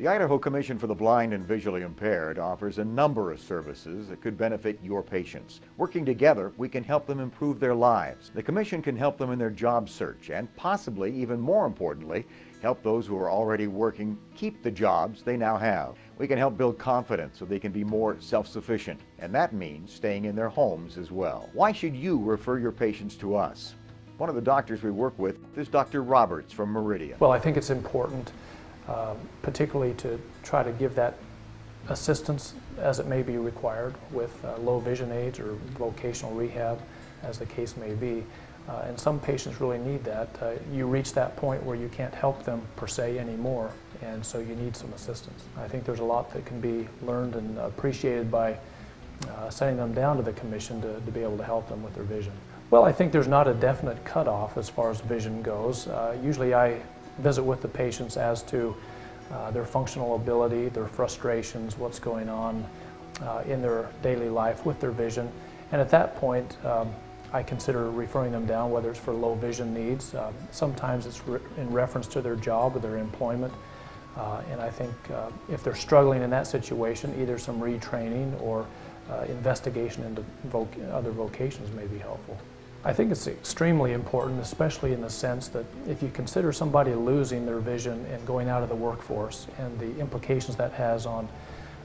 The Idaho Commission for the Blind and Visually Impaired offers a number of services that could benefit your patients. Working together, we can help them improve their lives. The Commission can help them in their job search and possibly, even more importantly, help those who are already working keep the jobs they now have. We can help build confidence so they can be more self-sufficient, and that means staying in their homes as well. Why should you refer your patients to us? One of the doctors we work with is Dr. Roberts from Meridian. Well, I think it's important particularly to try to give that assistance as it may be required with low vision aids or vocational rehab, as the case may be. And some patients really need that. You reach that point where you can't help them per se anymore, and so you need some assistance. I think there's a lot that can be learned and appreciated by sending them down to the Commission to be able to help them with their vision. Well, I think there's not a definite cutoff as far as vision goes. Usually I visit with the patients as to their functional ability, their frustrations, what's going on in their daily life with their vision. And at that point, I consider referring them down, whether it's for low vision needs. Sometimes it's in reference to their job or their employment. And I think if they're struggling in that situation, either some retraining or investigation into other vocations may be helpful. I think it's extremely important, especially in the sense that if you consider somebody losing their vision and going out of the workforce and the implications that has on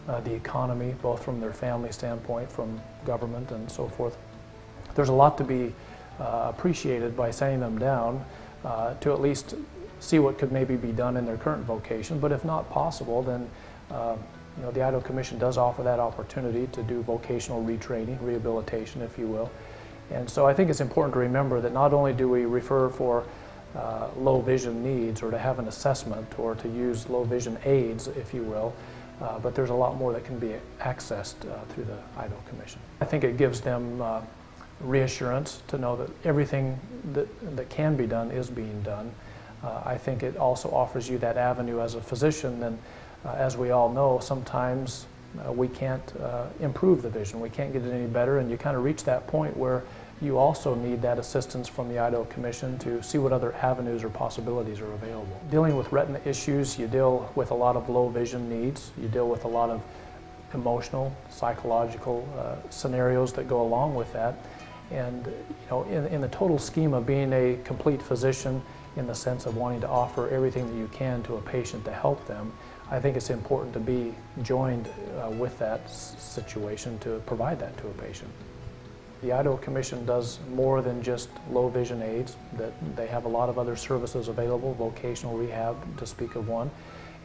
the economy, both from their family standpoint, from government and so forth, there's a lot to be appreciated by sending them down to at least see what could maybe be done in their current vocation. But if not possible, then you know, the Idaho Commission does offer that opportunity to do vocational retraining, rehabilitation, if you will. And so I think it's important to remember that not only do we refer for low vision needs or to have an assessment or to use low vision aids, if you will, but there's a lot more that can be accessed through the Idaho Commission. I think it gives them reassurance to know that everything that can be done is being done. I think it also offers you that avenue as a physician, and as we all know, sometimes we can't improve the vision. We can't get it any better, and you kind of reach that point where you also need that assistance from the Idaho Commission to see what other avenues or possibilities are available. Dealing with retina issues, you deal with a lot of low vision needs. You deal with a lot of emotional, psychological scenarios that go along with that. And you know, in the total scheme of being a complete physician, in the sense of wanting to offer everything that you can to a patient to help them, I think it's important to be joined with that situation to provide that to a patient. The Idaho Commission does more than just low vision aids. That they have a lot of other services available, vocational rehab to speak of one.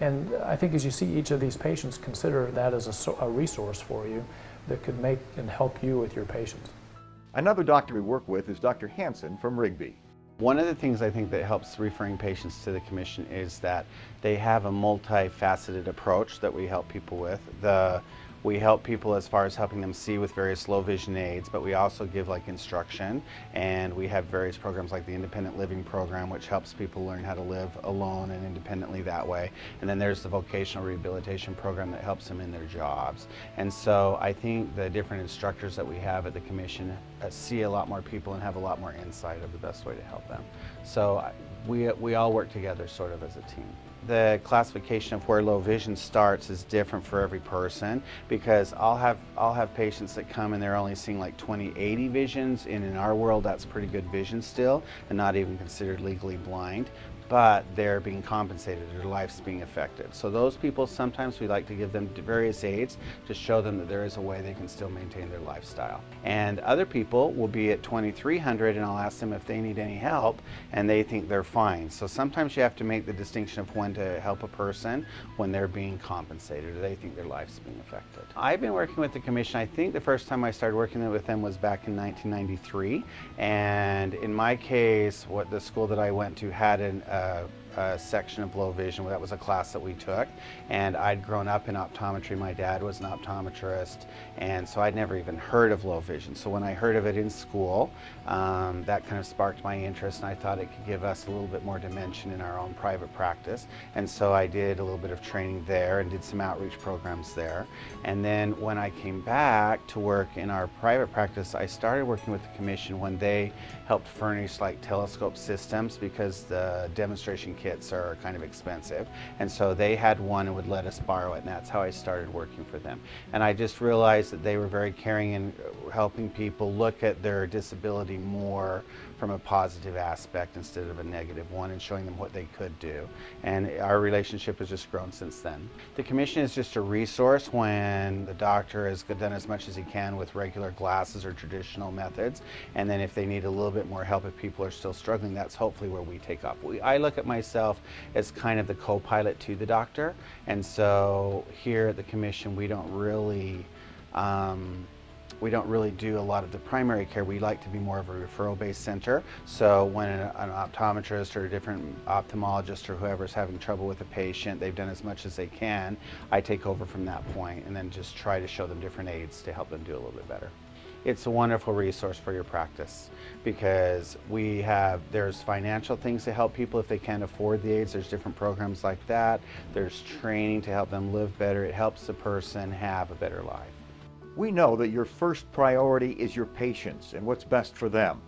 And I think as you see each of these patients, consider that as a resource for you that could make and help you with your patients. Another doctor we work with is Dr. Hansen from Rigby. One of the things I think that helps referring patients to the Commission is that they have a multifaceted approach that we help people with. We help people as far as helping them see with various low vision aids, but we also give like instruction, and we have various programs like the Independent Living Program, which helps people learn how to live alone and independently that way. And then there's the Vocational Rehabilitation Program that helps them in their jobs. And so I think the different instructors that we have at the Commission see a lot more people and have a lot more insight of the best way to help them. So we all work together sort of as a team. The classification of where low vision starts is different for every person, because I'll have patients that come and they're only seeing like 20/80 visions, and in our world that's pretty good vision still and not even considered legally blind, but they're being compensated, their life's being affected. So those people, sometimes we like to give them various aids to show them that there is a way they can still maintain their lifestyle. And other people will be at 2300 and I'll ask them if they need any help, and they think they're fine. So sometimes you have to make the distinction of when to help a person when they're being compensated or they think their life's being affected. I've been working with the Commission, I think the first time I started working with them was back in 1993, and in my case, what the school that I went to had a section of low vision. That was a class that we took, and I'd grown up in optometry. My dad was an optometrist, and so I'd never even heard of low vision. So when I heard of it in school, that kind of sparked my interest, and I thought it could give us a little bit more dimension in our own private practice. And so I did a little bit of training there and did some outreach programs there. And then when I came back to work in our private practice, I started working with the Commission when they helped furnish like telescope systems, because the demonstration kits are kind of expensive. And so they had one and would let us borrow it, and that's how I started working for them. And I just realized that they were very caring and helping people look at their disability more from a positive aspect instead of a negative one, and showing them what they could do. And our relationship has just grown since then. The commission is just a resource when the doctor has done as much as he can with regular glasses or traditional methods, and then if they need a little bit more help, if people are still struggling, that's hopefully where we take up. I look at myself as kind of the co-pilot to the doctor, and so here at the commission we don't really do a lot of the primary care. We like to be more of a referral-based center. So when an optometrist or a different ophthalmologist or whoever's having trouble with a patient, they've done as much as they can, I take over from that point and then just try to show them different aids to help them do a little bit better. It's a wonderful resource for your practice because there's financial things to help people if they can't afford the aids. There's different programs like that. There's training to help them live better. It helps the person have a better life. We know that your first priority is your patients and what's best for them.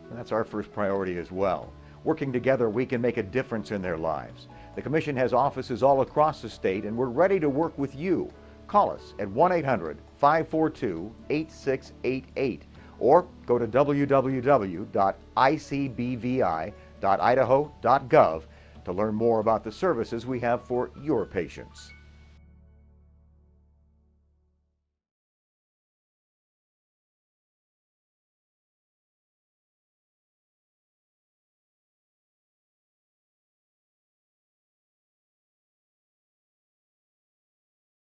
And that's our first priority as well. Working together, we can make a difference in their lives. The Commission has offices all across the state, and we're ready to work with you. Call us at 1-800-542-8688 or go to www.icbvi.idaho.gov to learn more about the services we have for your patients.